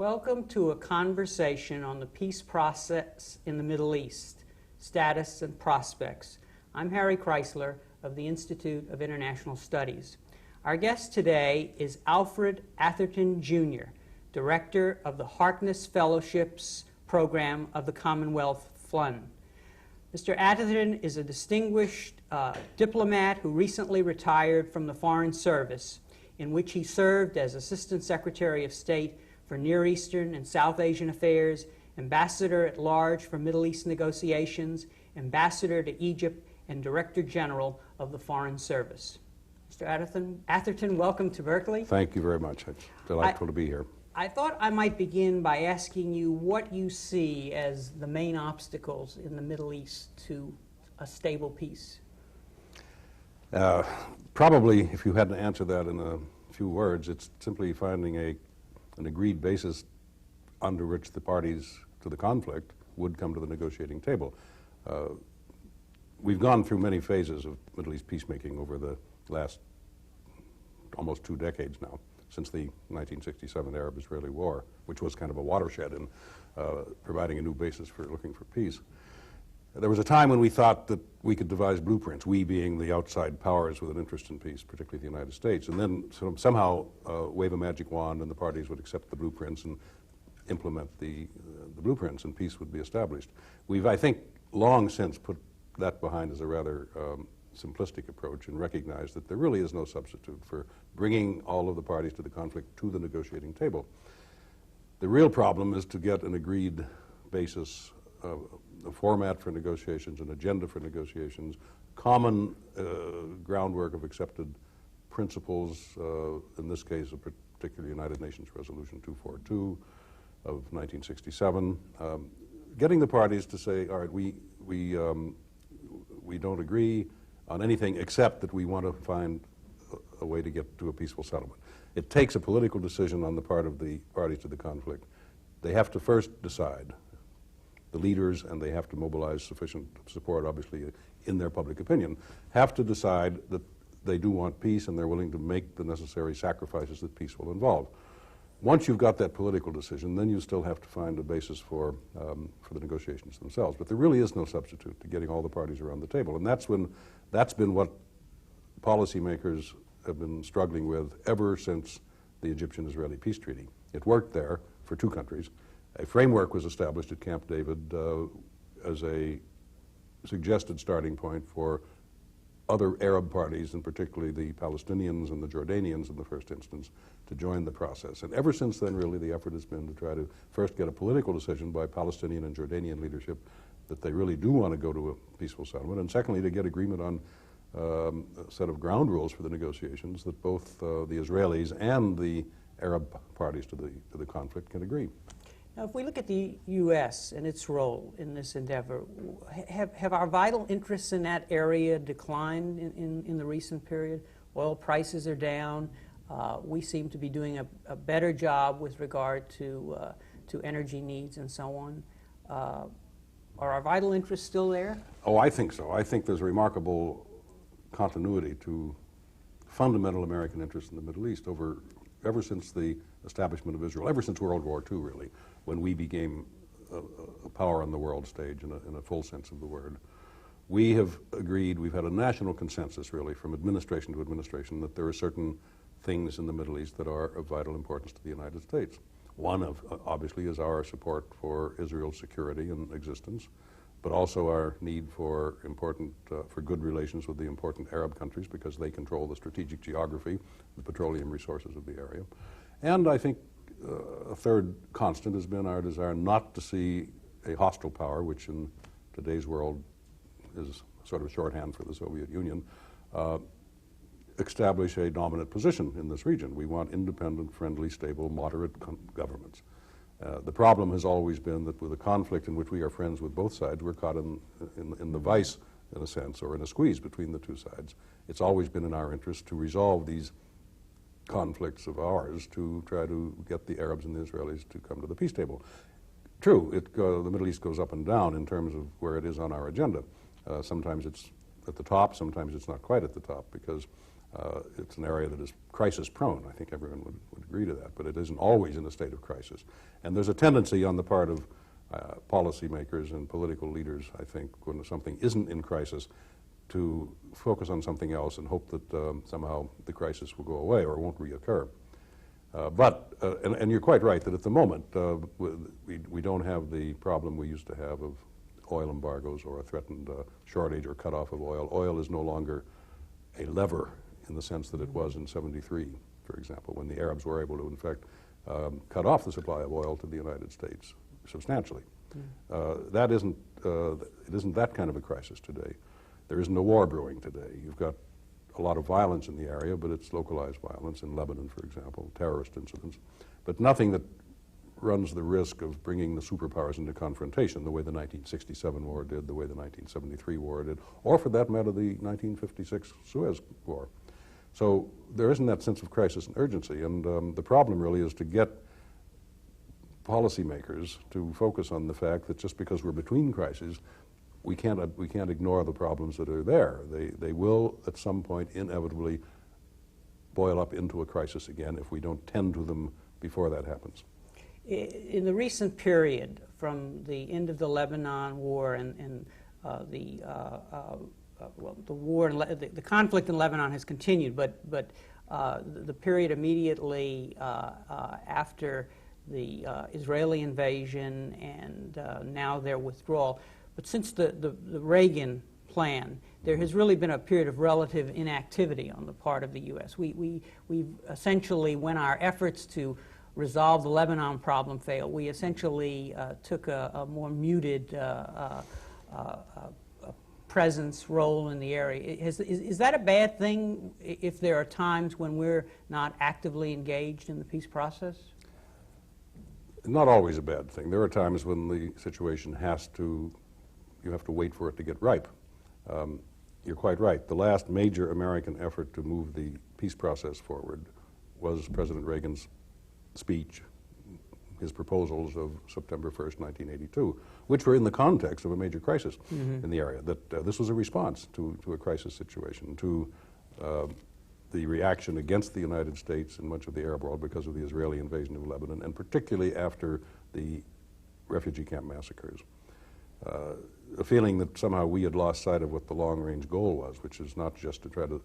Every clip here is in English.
Welcome to a conversation on the peace process in the Middle East, status and prospects. I'm Harry Kreisler of the Institute of International Studies. Our guest today is Alfred Atherton, Jr., Director of the Harkness Fellowships Program of the Commonwealth Fund. Mr. Atherton is a distinguished diplomat who recently retired from the Foreign Service, in which he served as Assistant Secretary of State for Near Eastern and South Asian Affairs, Ambassador at Large for Middle East Negotiations, Ambassador to Egypt, and Director General of the Foreign Service. Mr. Atherton, welcome to Berkeley. Thank you very much. It's delightful to be here. I thought I might begin by asking you what you see as the main obstacles in the Middle East to a stable peace. Probably, if you had to answer that in a few words, it's simply finding an agreed basis under which the parties to the conflict would come to the negotiating table. We've gone through many phases of Middle East peacemaking over the last almost 2 decades now, since the 1967 Arab-Israeli War, which was kind of a watershed in providing a new basis for looking for peace. There was a time when we thought that we could devise blueprints, we being the outside powers with an interest in peace, particularly the United States, and then somehow wave a magic wand and the parties would accept the blueprints and implement the blueprints and peace would be established. We've, I think, long since put that behind as a rather simplistic approach and recognized that there really is no substitute for bringing all of the parties to the conflict to the negotiating table. The real problem is to get an agreed basis, a format for negotiations, an agenda for negotiations, common groundwork of accepted principles, in this case a particular United Nations Resolution 242 of 1967, getting the parties to say, all right, we don't agree on anything except that we want to find a way to get to a peaceful settlement. It takes a political decision on the part of the parties to the conflict. They have to first decide, the leaders, and they have to mobilize sufficient support, obviously, in their public opinion, have to decide that they do want peace and they're willing to make the necessary sacrifices that peace will involve. Once you've got that political decision, then you still have to find a basis for the negotiations themselves. But there really is no substitute to getting all the parties around the table. And that's been what policymakers have been struggling with ever since the Egyptian-Israeli peace treaty. It worked there for 2 countries. A framework was established at Camp David as a suggested starting point for other Arab parties, and particularly the Palestinians and the Jordanians in the first instance, to join the process. And ever since then, really, the effort has been to try to first get a political decision by Palestinian and Jordanian leadership that they really do want to go to a peaceful settlement, and secondly, to get agreement on a set of ground rules for the negotiations that both the Israelis and the Arab parties to the conflict can agree. Now, if we look at the U.S. and its role in this endeavor, have our vital interests in that area declined in the recent period? Oil prices are down. We seem to be doing a better job with regard to energy needs and so on. Are our vital interests still there? Oh, I think so. I think there's a remarkable continuity to fundamental American interests in the Middle East ever since the establishment of Israel, ever since World War II, really, when we became a power on the world stage in a full sense of the word. We have agreed, we've had a national consensus, really, from administration to administration, that there are certain things in the Middle East that are of vital importance to the United States. One of, obviously, is our support for Israel's security and existence, but also our need for good relations with the important Arab countries because they control the strategic geography, the petroleum resources of the area. And I think a third constant has been our desire not to see a hostile power, which in today's world is sort of shorthand for the Soviet Union, establish a dominant position in this region. We want independent, friendly, stable, moderate governments. The problem has always been that with a conflict in which we are friends with both sides, we're caught in the vice, in a sense, or in a squeeze between the two sides. It's always been in our interest to resolve these conflicts of ours to try to get the Arabs and the Israelis to come to the peace table. True, the Middle East goes up and down in terms of where it is on our agenda. Sometimes it's at the top, sometimes it's not quite at the top, because It's an area that is crisis-prone. I think everyone would agree to that, but it isn't always in a state of crisis. And there's a tendency on the part of policymakers and political leaders, I think, when something isn't in crisis, to focus on something else and hope that somehow the crisis will go away or won't reoccur. And you're quite right that at the moment we don't have the problem we used to have of oil embargoes or a threatened shortage or cutoff of oil. Oil is no longer a lever in the sense that it was in '73, for example, when the Arabs were able to, in fact, cut off the supply of oil to the United States substantially. It isn't that kind of a crisis today. There isn't a war brewing today. You've got a lot of violence in the area, but it's localized violence in Lebanon, for example, terrorist incidents, but nothing that runs the risk of bringing the superpowers into confrontation the way the 1967 war did, the way the 1973 war did, or for that matter, the 1956 Suez War. So there isn't that sense of crisis and urgency, and the problem really is to get policymakers to focus on the fact that just because we're between crises, we can't ignore the problems that are there. They will, at some point, inevitably boil up into a crisis again if we don't tend to them before that happens. In the recent period, from the end of the Lebanon war and the war, the conflict in Lebanon has continued, but the period immediately after the Israeli invasion and now their withdrawal. But since the Reagan plan, there has really been a period of relative inactivity on the part of the U.S. We've essentially, when our efforts to resolve the Lebanon problem failed, we essentially took a more muted presence role in the area. Is that a bad thing if there are times when we're not actively engaged in the peace process? Not always a bad thing. There are times when the situation you have to wait for it to get ripe. You're quite right. The last major American effort to move the peace process forward was President Reagan's speech, his proposals of September 1st, 1982, which were in the context of a major crisis in the area, that this was a response to a crisis situation, to the reaction against the United States and much of the Arab world because of the Israeli invasion of Lebanon, and particularly after the refugee camp massacres. A feeling that somehow we had lost sight of what the long-range goal was, which is not just to try to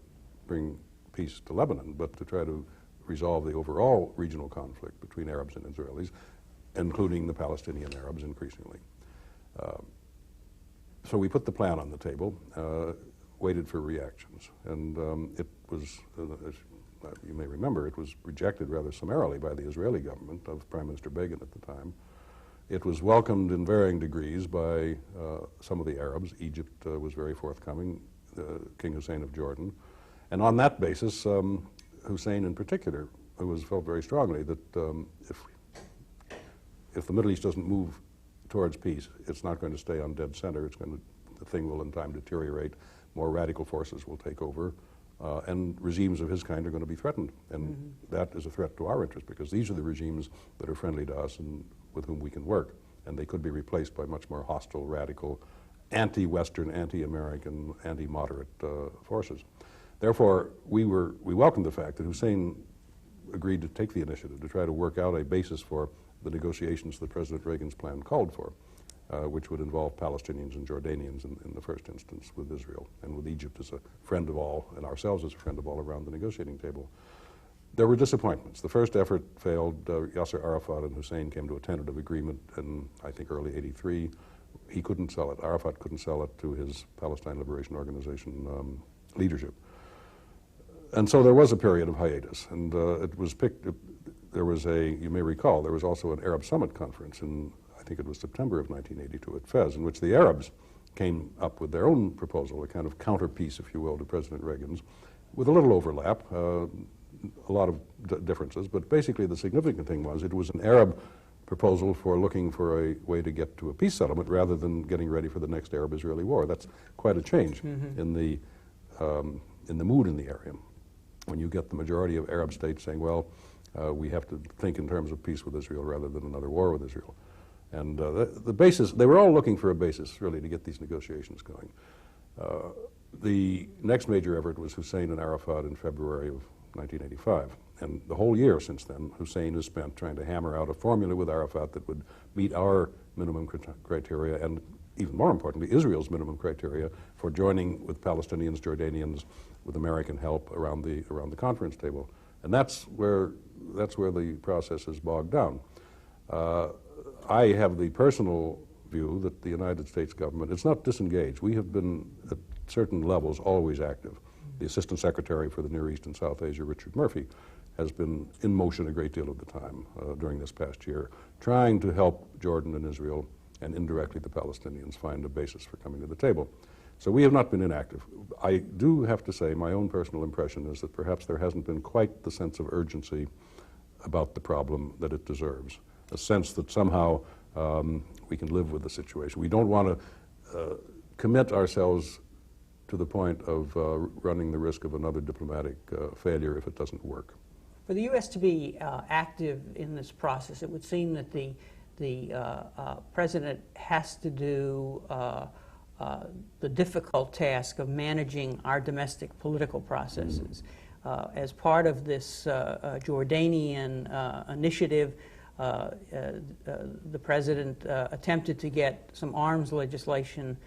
bring peace to Lebanon, but to try to resolve the overall regional conflict between Arabs and Israelis, including the Palestinian Arabs increasingly. So we put the plan on the table, waited for reactions, and it was, as you may remember, it was rejected rather summarily by the Israeli government of Prime Minister Begin at the time. It was welcomed in varying degrees by some of the Arabs. Egypt was very forthcoming, King Hussein of Jordan. And on that basis, Hussein in particular, felt very strongly that if the Middle East doesn't move towards peace, it's not going to stay on dead center. The thing will in time deteriorate. More radical forces will take over, and regimes of his kind are going to be threatened. And that is a threat to our interest, because these are the regimes that are friendly to us and with whom we can work, and they could be replaced by much more hostile, radical, anti-Western, anti-American, anti-moderate forces. Therefore, we welcomed the fact that Hussein agreed to take the initiative to try to work out a basis for the negotiations that President Reagan's plan called for, which would involve Palestinians and Jordanians in the first instance, with Israel, and with Egypt as a friend of all, and ourselves as a friend of all around the negotiating table. There were disappointments. The first effort failed. Yasser Arafat and Hussein came to a tentative agreement in, I think, early '83. He couldn't sell it. Arafat couldn't sell it to his Palestine Liberation Organization leadership. And so there was a period of hiatus, and it was picked. There was you may recall, there was also an Arab Summit conference in, I think it was September of 1982 at Fez, in which the Arabs came up with their own proposal, a kind of counterpiece, if you will, to President Reagan's, with a little overlap, a lot of differences, but basically the significant thing was it was an Arab proposal for looking for a way to get to a peace settlement rather than getting ready for the next Arab-Israeli war. That's quite a change in the mood in the area. When you get the majority of Arab states saying, well, we have to think in terms of peace with Israel rather than another war with Israel. And the basis, they were all looking for a basis, really, to get these negotiations going. The next major effort was Hussein and Arafat in February of 1985. And the whole year since then, Hussein has spent trying to hammer out a formula with Arafat that would meet our minimum criteria and, even more importantly, Israel's minimum criteria for joining with Palestinians, Jordanians, with American help around the conference table. And that's where the process is bogged down. I have the personal view that the United States government, it's not disengaged. We have been, at certain levels, always active. The Assistant Secretary for the Near East and South Asia, Richard Murphy, has been in motion a great deal of the time during this past year, trying to help Jordan and Israel and indirectly the Palestinians find a basis for coming to the table. So we have not been inactive. I do have to say my own personal impression is that perhaps there hasn't been quite the sense of urgency about the problem that it deserves, a sense that somehow we can live with the situation. We don't want to commit ourselves to the point of running the risk of another diplomatic failure if it doesn't work. For the U.S. to be active in this process, it would seem that the President has to do the difficult task of managing our domestic political processes. As part of this Jordanian initiative, the President attempted to get some arms legislation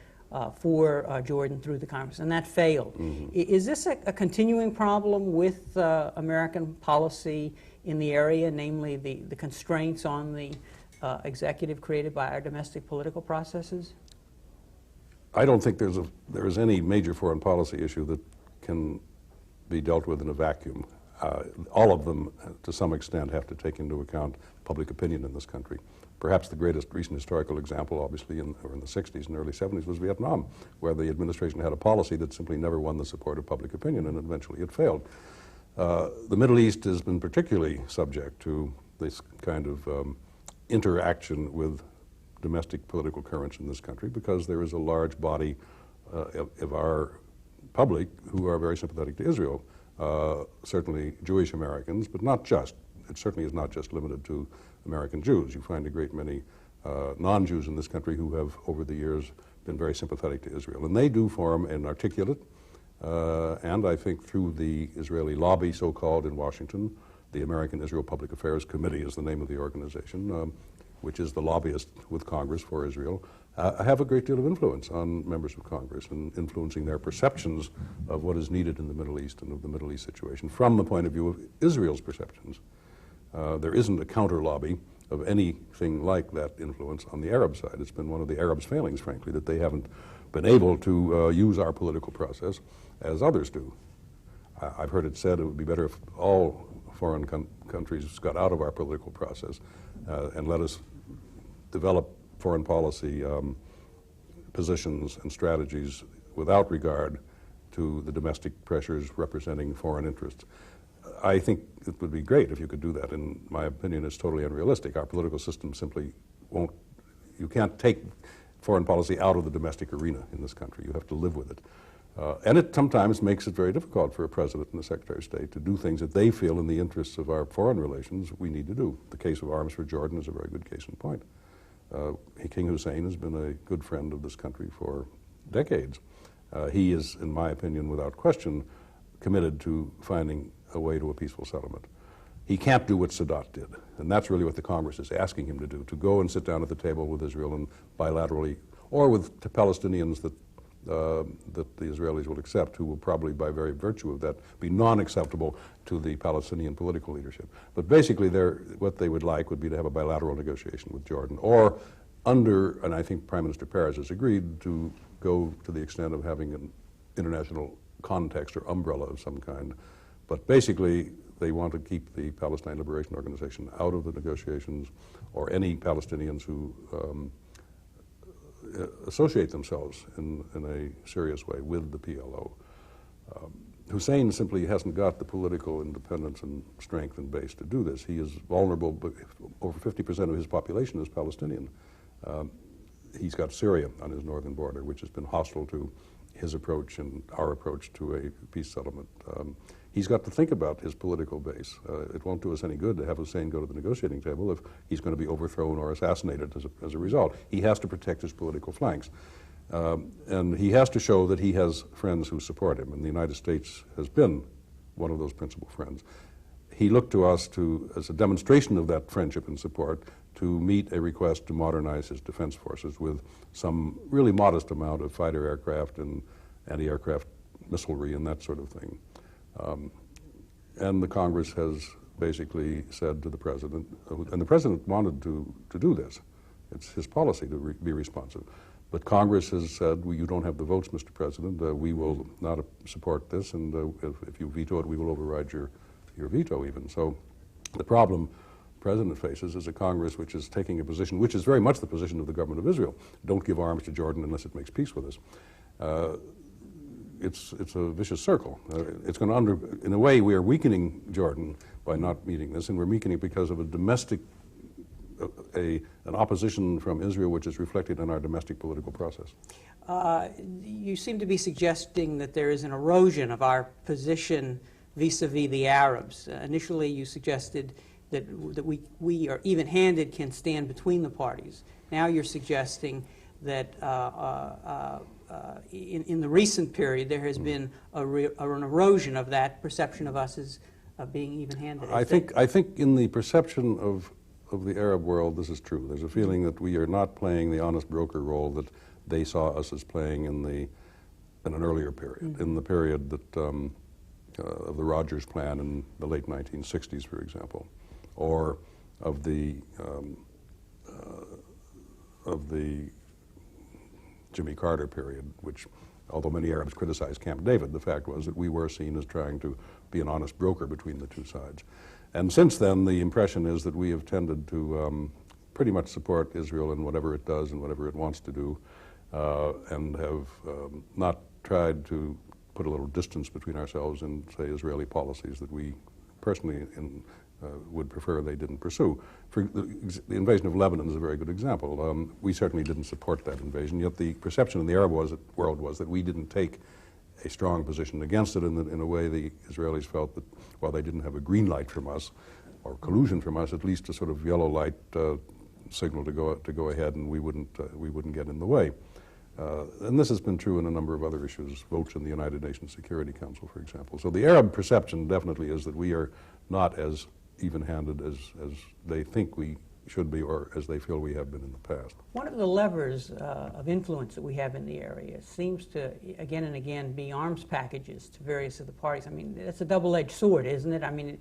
for Jordan through the Congress, and that failed. Is this a continuing problem with American policy in the area, namely the constraints on the executive created by our domestic political processes? I don't think there is any major foreign policy issue that can be dealt with in a vacuum. All of them, to some extent, have to take into account public opinion in this country. Perhaps the greatest recent historical example, obviously, in the 60s and early 70s was Vietnam, where the administration had a policy that simply never won the support of public opinion, and eventually it failed. The Middle East has been particularly subject to this kind of interaction with domestic political currents in this country because there is a large body of our public who are very sympathetic to Israel. Certainly Jewish Americans, but not just. It certainly is not just limited to American Jews. You find a great many non-Jews in this country who have, over the years, been very sympathetic to Israel. And they do form an articulate, and I think through the Israeli lobby, so-called, in Washington, the American Israel Public Affairs Committee is the name of the organization, which is the lobbyist with Congress for Israel, have a great deal of influence on members of Congress and influencing their perceptions of what is needed in the Middle East and of the Middle East situation from the point of view of Israel's perceptions. There isn't a counter lobby of anything like that influence on the Arab side. It's been one of the Arabs' failings, frankly, that they haven't been able to use our political process as others do. I've heard it said it would be better if all foreign countries got out of our political process and let us develop foreign policy positions and strategies without regard to the domestic pressures representing foreign interests. I think it would be great if you could do that. In my opinion, it's totally unrealistic. Our political system simply won't, you can't take foreign policy out of the domestic arena in this country. You have to live with it. And it sometimes makes it very difficult for a president and a secretary of state to do things that they feel in the interests of our foreign relations we need to do. The case of arms for Jordan is a very good case in point. King Hussein has been a good friend of this country for decades. He is, in my opinion, without question, committed to finding a way to a peaceful settlement. He can't do what Sadat did, and that's really what the Congress is asking him to do, to go and sit down at the table with Israel and bilaterally, or with Palestinians that the Israelis will accept, who will probably, by very virtue of that, be non-acceptable to the Palestinian political leadership. But basically, what they would like would be to have a bilateral negotiation with Jordan, or under, and I think Prime Minister Peres has agreed, to go to the extent of having an international context or umbrella of some kind. But basically, they want to keep the Palestine Liberation Organization out of the negotiations, or any Palestinians who associate themselves in a serious way with the PLO. Hussein simply hasn't got the political independence and strength and base to do this. He is vulnerable, but over 50% of his population is Palestinian. He's got Syria on his northern border, which has been hostile to his approach and our approach to a peace settlement. He's got to think about his political base. It won't do us any good to have Hussein go to the negotiating table if he's going to be overthrown or assassinated as a result. He has to protect his political flanks. And he has to show that he has friends who support him, and the United States has been one of those principal friends. He looked to us as a demonstration of that friendship and support to meet a request to modernize his defense forces with some really modest amount of fighter aircraft and anti-aircraft missilery and that sort of thing. And the Congress has basically said to the President, and the President wanted to do this. It's his policy to be responsive. But Congress has said, well, you don't have the votes, Mr. President. We will not support this, and if you veto it, we will override your veto even. So the problem the President faces is a Congress which is taking a position, which is very much the position of the government of Israel. Don't give arms to Jordan unless it makes peace with us. It's a vicious circle. It's going to in a way, we are weakening Jordan by not meeting this, and we're weakening it because of a domestic, an opposition from Israel which is reflected in our domestic political process. You seem to be suggesting that there is an erosion of our position vis-a-vis the Arabs. Initially, you suggested that we are even-handed, can stand between the parties. Now you're suggesting that in the recent period there has been an erosion of that perception of us as being even-handed. I think in the perception of the Arab world, this is true. There's a feeling that we are not playing the honest broker role that they saw us as playing in an earlier period, in the period that of the Rogers Plan in the late 1960s, for example, or of the Jimmy Carter period, which, although many Arabs criticized Camp David, the fact was that we were seen as trying to be an honest broker between the two sides. And since then, the impression is that we have tended to pretty much support Israel in whatever it does and whatever it wants to do, and have not tried to put a little distance between ourselves and, say, Israeli policies that we personally would prefer they didn't pursue. The invasion of Lebanon is a very good example. We certainly didn't support that invasion, yet the perception in the Arab world was that we didn't take a strong position against it, and in a way the Israelis felt that while they didn't have a green light from us, or collusion from us, at least a sort of yellow light signal to go ahead, and we wouldn't get in the way. And this has been true in a number of other issues, votes in the United Nations Security Council, for example. So the Arab perception definitely is that we are not as even-handed as they think we should be, or as they feel we have been in the past. One of the levers of influence that we have in the area seems to, again and again, be arms packages to various of the parties. I mean, it's a double-edged sword, isn't it? I mean,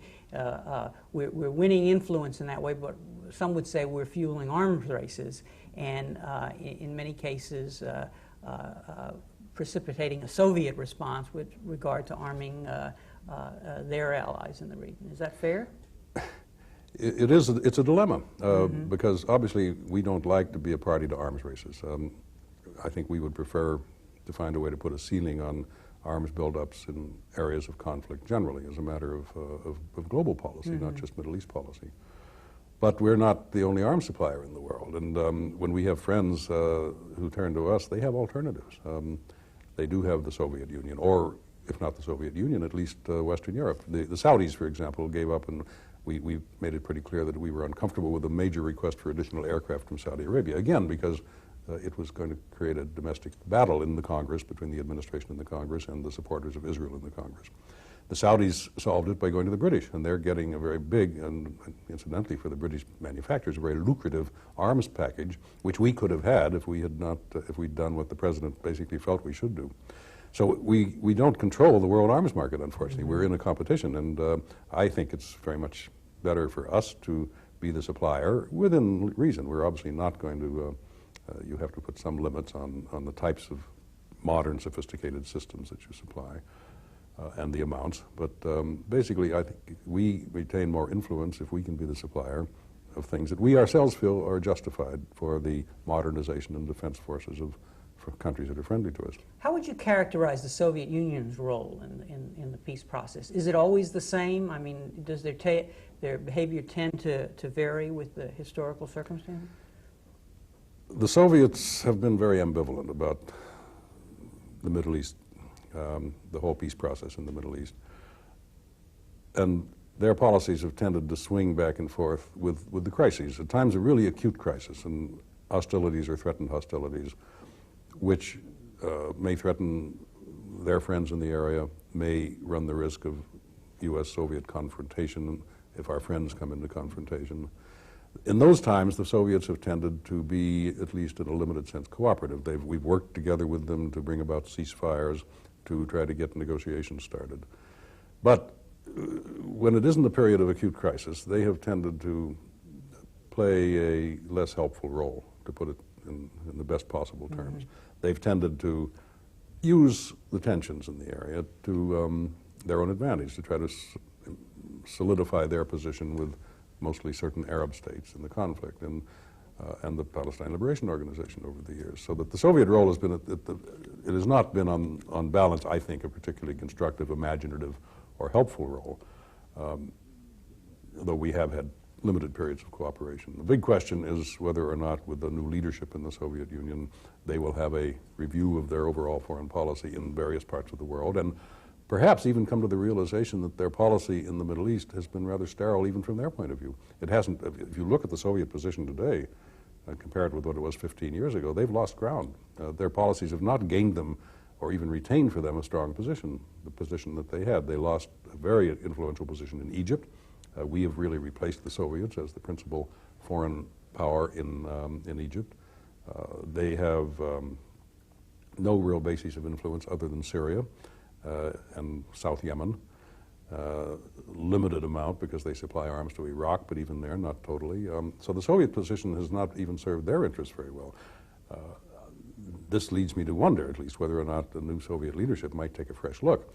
we're winning influence in that way, but some would say we're fueling arms races, and in many cases precipitating a Soviet response with regard to arming their allies in the region. Is that fair? It's a dilemma, because obviously we don't like to be a party to arms races. I think we would prefer to find a way to put a ceiling on arms buildups in areas of conflict generally as a matter of global policy, not just Middle East policy. But we're not the only arms supplier in the world, and when we have friends who turn to us, they have alternatives. They do have the Soviet Union, or if not the Soviet Union, at least Western Europe. The Saudis, for example, gave up, and we made it pretty clear that we were uncomfortable with a major request for additional aircraft from Saudi Arabia, again, because it was going to create a domestic battle in the Congress between the administration and the Congress and the supporters of Israel in the Congress. The Saudis solved it by going to the British, and they're getting a very big, and incidentally for the British manufacturers, a very lucrative arms package, which we could have had if we had not, if we'd done what the President basically felt we should do. So we don't control the world arms market, unfortunately. We're in a competition, and I think it's very much better for us to be the supplier within reason. We're obviously not going to, you have to put some limits on the types of modern, sophisticated systems that you supply and the amounts. But basically, I think we retain more influence if we can be the supplier of things that we ourselves feel are justified for the modernization and defense forces of countries that are friendly to us. How would you characterize the Soviet Union's role in the peace process? Is it always the same? I mean, does their behavior tend to vary with the historical circumstances? The Soviets have been very ambivalent about the Middle East, the whole peace process in the Middle East. And their policies have tended to swing back and forth with the crises. At times, a really acute crisis and hostilities or threatened hostilities, which may threaten their friends in the area, may run the risk of U.S.-Soviet confrontation if our friends come into confrontation. In those times, the Soviets have tended to be, at least in a limited sense, cooperative. We've worked together with them to bring about ceasefires, to try to get negotiations started. But when it isn't a period of acute crisis, they have tended to play a less helpful role, to put it in the best possible terms. They've tended to use the tensions in the area to their own advantage, to try to solidify their position with mostly certain Arab states in the conflict, and the Palestine Liberation Organization over the years. So that the Soviet role has been, it has not been on balance, I think, a particularly constructive, imaginative, or helpful role, though we have had limited periods of cooperation. The big question is whether or not, with the new leadership in the Soviet Union, they will have a review of their overall foreign policy in various parts of the world, and perhaps even come to the realization that their policy in the Middle East has been rather sterile even from their point of view. It hasn't, if you look at the Soviet position today, compared with what it was 15 years ago, they've lost ground. Their policies have not gained them or even retained for them a strong position, the position that they had. They lost a very influential position in Egypt. We have really replaced the Soviets as the principal foreign power in Egypt. They have no real basis of influence other than Syria and South Yemen. Limited amount because they supply arms to Iraq, but even there, not totally. So the Soviet position has not even served their interests very well. This leads me to wonder, at least, whether or not the new Soviet leadership might take a fresh look.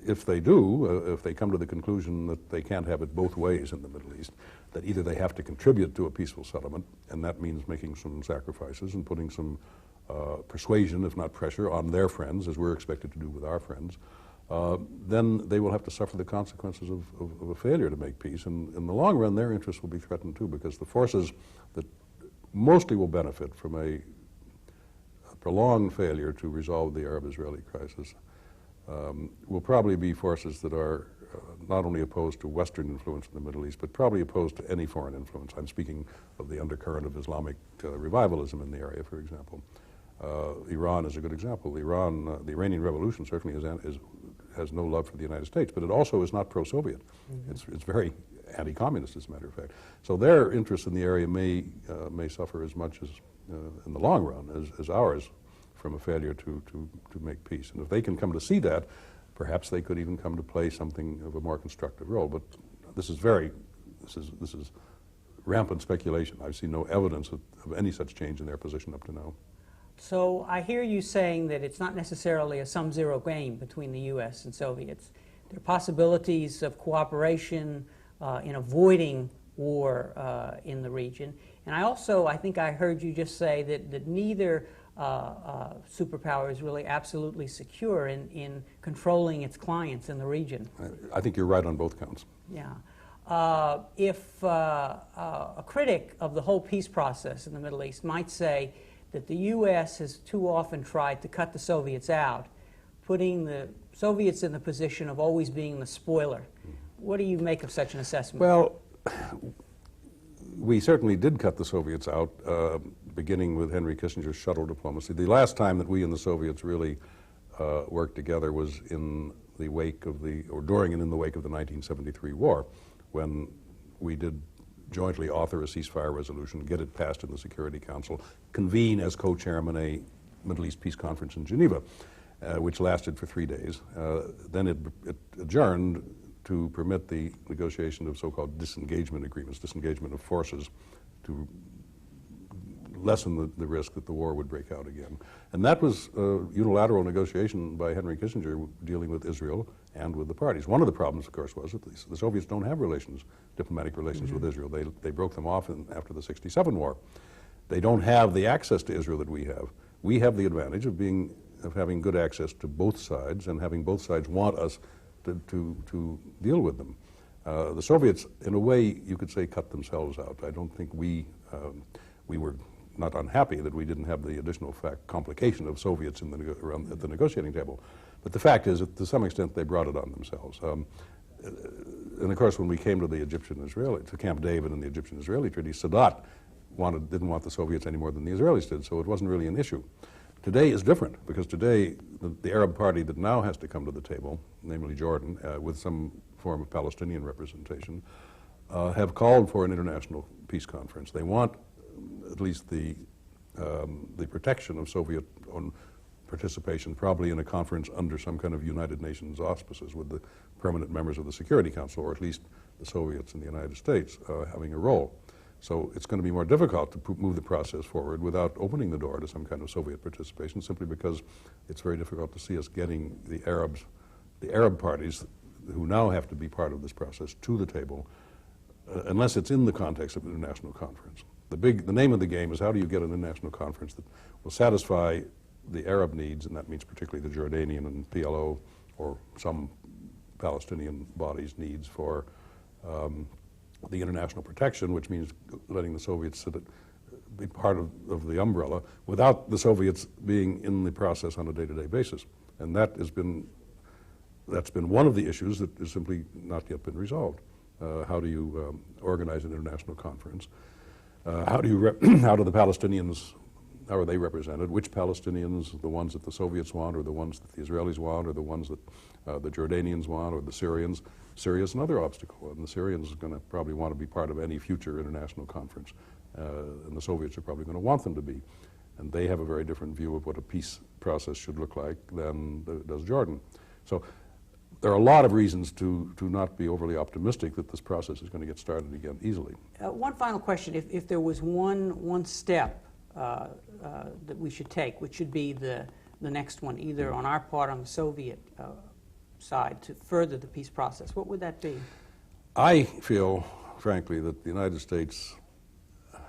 If they do, if they come to the conclusion that they can't have it both ways in the Middle East, that either they have to contribute to a peaceful settlement, and that means making some sacrifices and putting some persuasion, if not pressure, on their friends, as we're expected to do with our friends, then they will have to suffer the consequences of a failure to make peace. And in the long run, their interests will be threatened too, because the forces that mostly will benefit from a prolonged failure to resolve the Arab-Israeli crisis will probably be forces that are not only opposed to Western influence in the Middle East, but probably opposed to any foreign influence. I'm speaking of the undercurrent of Islamic revivalism in the area, for example. Iran is a good example. The Iranian Revolution certainly has no love for the United States, but it also is not pro-Soviet. It's very anti-communist, as a matter of fact. So their interests in the area may suffer as much as, in the long run, as ours from a failure to make peace. And if they can come to see that, perhaps they could even come to play something of a more constructive role. But this is rampant speculation. I've seen no evidence of any such change in their position up to now. So I hear you saying that it's not necessarily a sum-zero game between the U.S. and Soviets. There are possibilities of cooperation in avoiding war in the region. And I think I heard you just say that neither superpower is really absolutely secure in controlling its clients in the region. I think you're right on both counts. Yeah. If a critic of the whole peace process in the Middle East might say that the U.S. has too often tried to cut the Soviets out, putting the Soviets in the position of always being the spoiler. What do you make of such an assessment? Well, we certainly did cut the Soviets out, beginning with Henry Kissinger's shuttle diplomacy. The last time that we and the Soviets really worked together was in the wake of during and in the wake of the 1973 war, when we did jointly author a ceasefire resolution, get it passed in the Security Council, convene as co-chairman a Middle East Peace Conference in Geneva, which lasted for 3 days. Then it adjourned to permit the negotiation of so-called disengagement agreements, disengagement of forces, to lessen the risk that the war would break out again. And that was a unilateral negotiation by Henry Kissinger dealing with Israel and with the parties. One of the problems, of course, was that the Soviets don't have diplomatic relations with Israel. They broke them off after the '67 war. They don't have the access to Israel that we have. We have the advantage of having good access to both sides and having both sides want us to deal with them. The Soviets, in a way, you could say, cut themselves out. I don't think we were not unhappy that we didn't have the additional complication of Soviets at the negotiating table. But the fact is that to some extent they brought it on themselves. And of course, when we came to to Camp David and the Egyptian-Israeli treaty, Sadat didn't want the Soviets any more than the Israelis did, so it wasn't really an issue. Today is different, because today the Arab party that now has to come to the table, namely Jordan, with some form of Palestinian representation, have called for an international peace conference. They want at least the protection of Soviet participation, probably in a conference under some kind of United Nations auspices with the permanent members of the Security Council, or at least the Soviets and the United States having a role. So it's going to be more difficult to move the process forward without opening the door to some kind of Soviet participation, simply because it's very difficult to see us getting the Arab parties who now have to be part of this process to the table, unless it's in the context of an international conference. The name of the game is, how do you get an international conference that will satisfy the Arab needs, and that means particularly the Jordanian and PLO or some Palestinian bodies' needs for the international protection, which means letting the Soviets be part of the umbrella without the Soviets being in the process on a day-to-day basis. And that's been one of the issues that has simply not yet been resolved. How do you organize an international conference? How do the Palestinians, how are they represented? Which Palestinians, the ones that the Soviets want, or the ones that the Israelis want, or the ones that the Jordanians want, or the Syrians? Syria's another obstacle, and the Syrians are going to probably want to be part of any future international conference, and the Soviets are probably going to want them to be. And they have a very different view of what a peace process should look like than does Jordan. So there are a lot of reasons to not be overly optimistic that this process is going to get started again easily. One final question. If there was one step that we should take, which should be the next one, either on our part, on the Soviet side, to further the peace process, what would that be? I feel, frankly, that the United States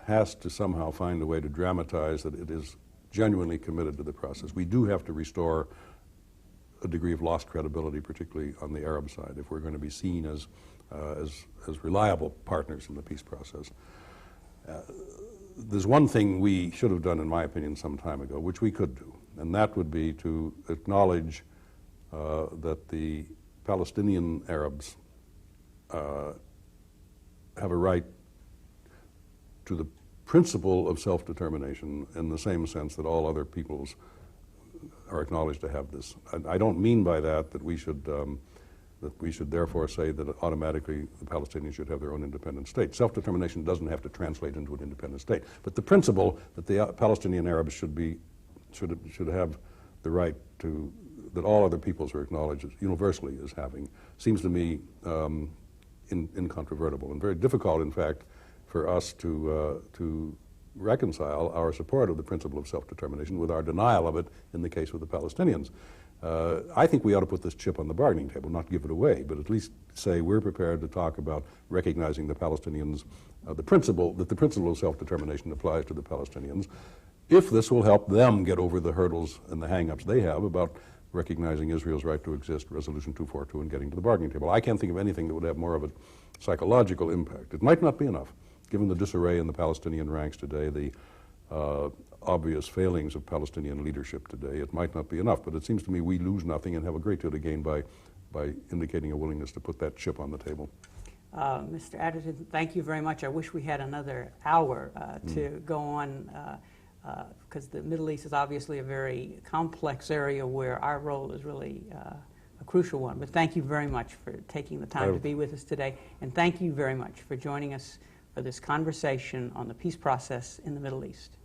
has to somehow find a way to dramatize that it is genuinely committed to the process. We do have to restore a degree of lost credibility, particularly on the Arab side, if we're going to be seen as reliable partners in the peace process. There's one thing we should have done, in my opinion, some time ago, which we could do, and that would be to acknowledge that the Palestinian Arabs have a right to the principle of self-determination in the same sense that all other peoples are acknowledged to have this. I don't mean by that we should therefore say that automatically the Palestinians should have their own independent state. Self-determination doesn't have to translate into an independent state. But the principle that the Palestinian Arabs should have the right to, that all other peoples are acknowledged universally as having, seems to me incontrovertible, and very difficult, in fact, for us to reconcile our support of the principle of self-determination with our denial of it in the case of the Palestinians. I think we ought to put this chip on the bargaining table, not give it away, but at least say we're prepared to talk about recognizing the Palestinians, the principle of self-determination applies to the Palestinians, if this will help them get over the hurdles and the hang-ups they have about recognizing Israel's right to exist, Resolution 242, and getting to the bargaining table. I can't think of anything that would have more of a psychological impact. It might not be enough, given the disarray in the Palestinian ranks today, the obvious failings of Palestinian leadership today. It might not be enough, but it seems to me we lose nothing and have a great deal to gain by indicating a willingness to put that chip on the table. Mr. Atherton, thank you very much. I wish we had another hour to go on, because the Middle East is obviously a very complex area where our role is really a crucial one. But thank you very much for taking the time to be with us today, and thank you very much for joining us for this conversation on the peace process in the Middle East.